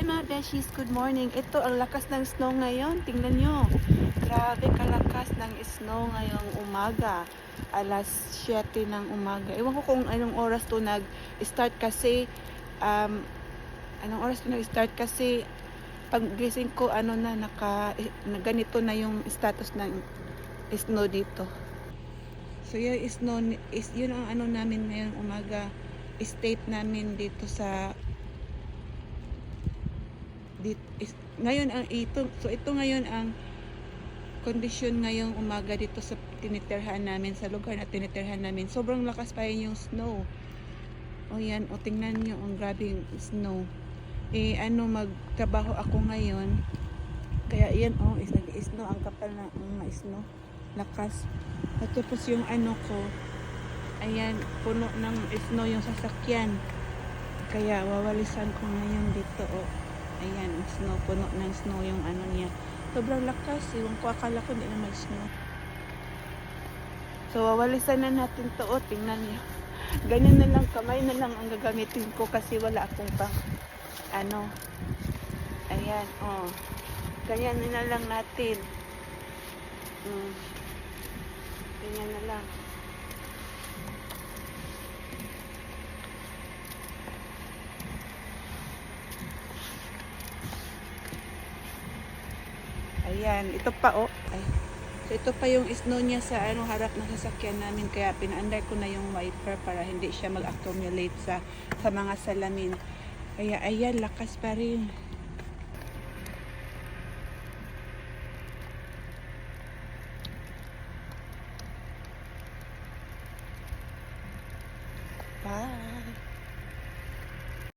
Hi mga beshies, good morning. Ito ang lakas ng snow ngayon. Tingnan nyo. Grabe kalakas ng snow ngayong umaga. Alas 7 ng umaga. Ewan ko kung anong oras to nag-start kasi pag gising ko ganito na yung status ng snow dito. So yung snow is yun ang namin ngayong umaga, state namin dito sa ngayon ang ito ngayon ang kondisyon ngayong umaga dito sa tinitirhan namin, sa lugar na tinitirhan namin. Sobrang lakas pa yung snow. O yan, o tingnan nyo ang grabing snow. Magtrabaho ako ngayon. Kaya yan, nag-snow, ang kapal na snow. Lakas. At tapos yung ko, ayan, puno ng snow yung sasakyan. Kaya wawalisan ko ngayon dito, ayan, snow, puno ng snow yung niya. Sobrang lakas, yung akala ko hindi na mag-snow. So, wawalisan na natin to, tingnan niyo. Ganyan na lang, kamay na lang ang gagamitin ko kasi wala akong pang, ayan, ganyan na lang natin. Ganyan na lang. Ayan, ito pa ay. So ito pa yung snow niya sa harap ng sasakyan namin, kaya pinaandar ko na yung wiper para hindi siya mag-accumulate sa mga salamin. Kaya ayan, lakas pa rin.